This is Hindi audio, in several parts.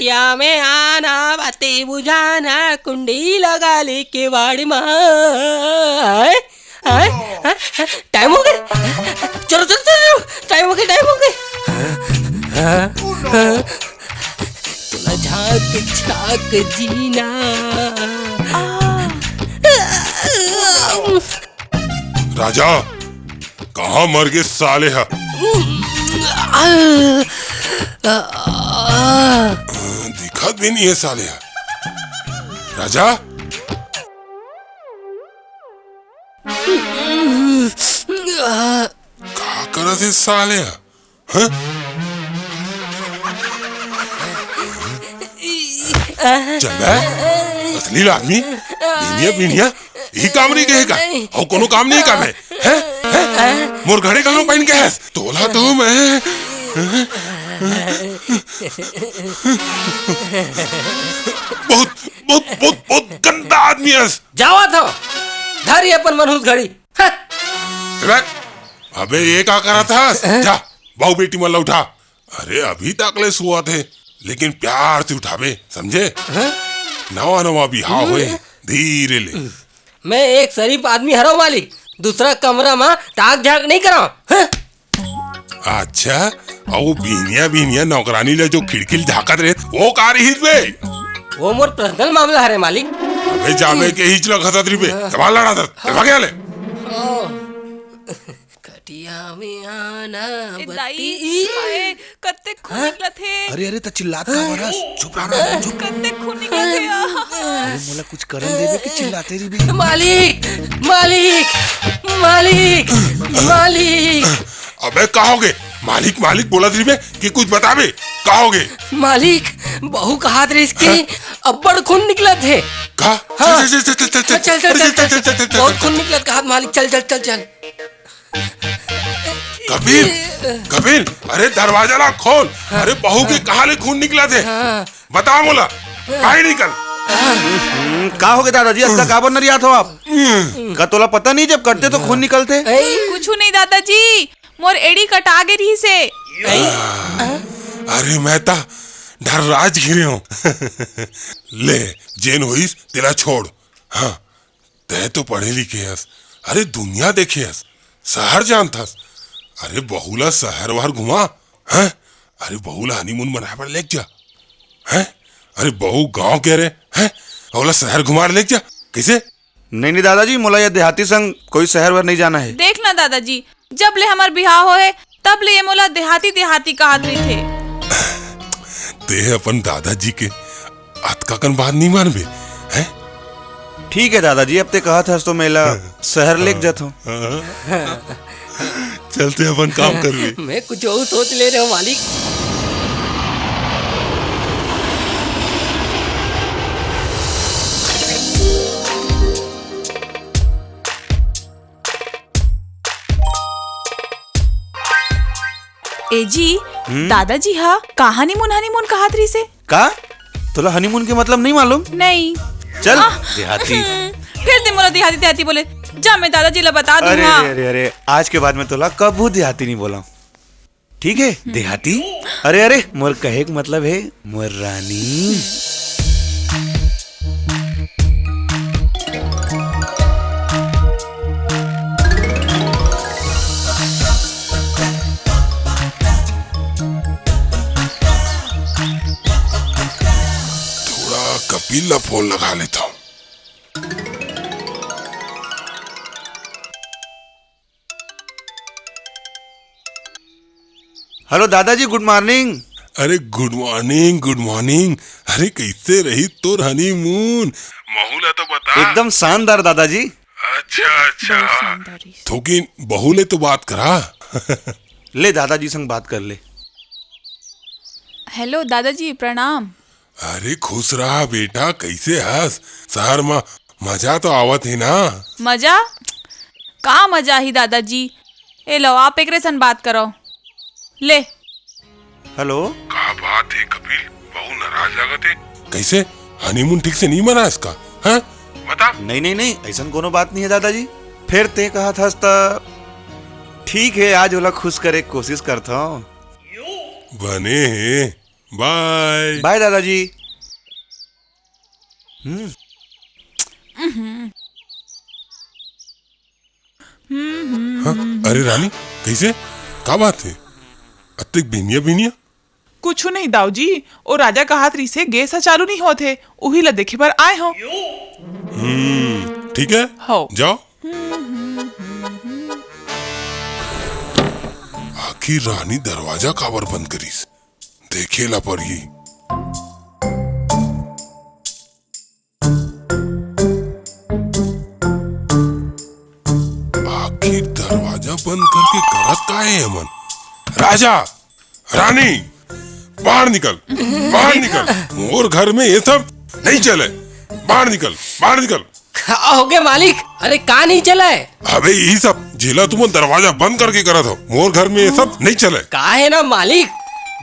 खटिया में आना, बातें बुझाना, कुंडी लगा ली केवाड़ी में। टाइम हो गया, चलो चलो चलो, टाइम हो गया। थोड़ा झाँक झाँक जीना। राजा कहाँ मर गए साले हा? दिखत भी नहीं है साले हा। राजा क्या कर थे साले हा? हाँ? चल बे, असली आदमी बिनिया बिनिया यही काम नहीं कहेगा और कोनो काम नहीं काम है। मोर घड़े का पहन के है तोला तो मैं बहुत बहुत बहुत बहुत गंदा आदमी है। जावा था धारी अपन मनहूस घड़ी। अबे ये क्या करा था? जा बहु बेटी मल्ला उठा। अरे अभी तक ले सुआ थे लेकिन प्यार से उठावे, समझे? नवा नवा बिहाव हुए, धीरे ले। मैं एक शरीफ आदमी हरो मालिक, दूसरा कमरा में ताक झाक नहीं करा। अच्छा और बीनिया बीनिया नौकरानी ले जो खिड़की झाकत रहे वो का रही बे? वो मोर पर्सनल मामला हरे मालिक। अबे जामे के हिच लगत री बे, जवान लड़ा था, भाग ले। खटिया में आना, दाई कत्ते खून निकलत है। अरे अरे तो चिल्लात का बरस, चुप रहा, चुप। कत्ते खून निकलत है। अरे मोला कुछ करन देबे कि चिल्लाते रही बे। मालिक मालिक मालिक मालिक। अबे कहोगे मालिक मालिक बोला थी बे कि कुछ बताबे, कहोगे? मालिक बहू कहा थे इसके अब्बड़ खून निकला थे। का? हाँ। चल चल चल चल चल चल चल बहुत खून निकला कहा मालिक। चल चल चल चल। कबीर कबीर अरे दरवाजा ला खोल। अरे बहू के कहाँ ले खून निकला थे? बताओ मोला, बाहर निकल। का हो गया दादाजी, अब तक आबर नरियात हो आप? का तोला पता नहीं जब करते तो खून निकलते? कुछ नहीं दादाजी, मोर एड़ी कटा गई रही से। अरे मैं ता डर राज घिरे हूँ। ले जेन हुईस तेरा छोड़। हाँ तय तो पढ़े लिखे हस, अरे दुनिया देखे हस, शहर जानथस। अरे बहुला शहर वहर घुमा है। अरे बहुला हनीमून बनाए पर लेक जा है। अरे बहु गांव कह रहे हैं बहुला शहर घुमा लेक जा कैसे? नहीं नहीं दादाजी, मोला ये देहाती संग कोई शहर वर नहीं जाना है। देखना दादाजी, जब ले हमार बिहाव होए तब ले ये मोला देहाती देहाती कहत रही थे। ते अपन दादाजी के अतकाकन बात नहीं मानबे हैं? ठीक है दादाजी, अब ते कहा था तो मेला शहर लेक जात हूँ। चलते अपन काम कर ले। मैं कुछ और सोच ले रहा हूँ मालिक। ए जी दादाजी हा कहा हनीमून कहत रही से? का तोला हनीमून के मतलब नहीं मालूम? नहीं। चल देहाती। फिर ते मोला देहाती देहाती बोले, जा मैं दादाजी ला बता अरे दूंगा। अरे अरे आज के बाद में तोला कबू देहाती नहीं बोला, ठीक है? देहाती अरे अरे मोर कहे का मतलब है मोर रानी। थोड़ा कपिल ला फोन लगा लेता हूँ। हेलो दादाजी, गुड मॉर्निंग। अरे गुड मॉर्निंग गुड मॉर्निंग। अरे कैसे रही तोर हनीमून? महूला तो बता। एकदम शानदार दादाजी। अच्छा अच्छा थोकिन बहू ले तो बात करा। ले दादाजी संग बात कर ले। हेलो दादाजी प्रणाम। अरे खुश रहा बेटा, कैसे हस? शहर में मजा तो आवत है ना? मजा का मजा ही दादाजी। ए लो आप एक सन बात करो ले। हेलो क्या बात है कपिल, बहू नाराज लागत है। कैसे हनीमून ठीक से नहीं मना इसका? हाँ बता। नहीं नहीं नहीं, ऐसा कोनो बात नहीं है दादाजी। फिर ते कहा था ठीक है, आज ओला खुश करे कोशिश करता हूँ। बने हैं बाय। बाय दादाजी। हाँ, अरे रानी कैसे का बात है? अतिक बिनिया बिनिया कुछ नहीं दाऊ जी, ओ राजा का हाथ से गैस चालू नहीं होते, उही ला देखे पर आए हो। ठीक है हो। जाओ। आखिर रानी दरवाजा काबर बंद करीस, देखेला पर ही। आखिर दरवाजा बंद करके करत का है अमन? राजा रानी बाहर निकल, बाहर निकल। और घर में ये सब नहीं चले। बाहर निकल, बाहर निकल। का हो गया मालिक? अरे का नहीं चला है? अबे यही सब जिला तुम दरवाजा बंद करके करा था। मोर घर में ये सब नहीं चले। का है ना मालिक,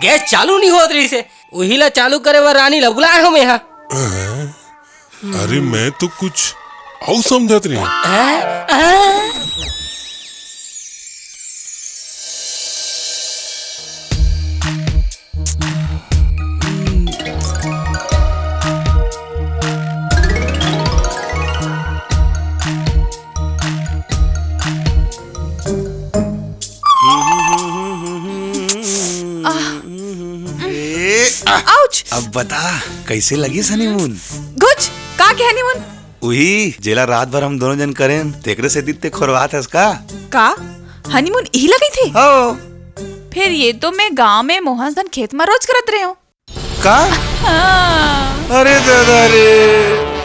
गैस चालू नहीं होत रही से, वही ला चालू करे वर रानी ला बुलाए हम यहाँ। अरे मैं तो कुछ और समझत रही। आउच। अब बता कैसे लगी हनीमून? गुच का के हनीमून? वही जेला रात भर हम दोनों जन करें तेकरे से दित्ते खोरवात है का? का हनीमून यही लगी थी? हो फिर ये तो मैं गांव में मोहन सन खेत में रोज करत रहे हूँ। का? हाँ। अरे दादा रे।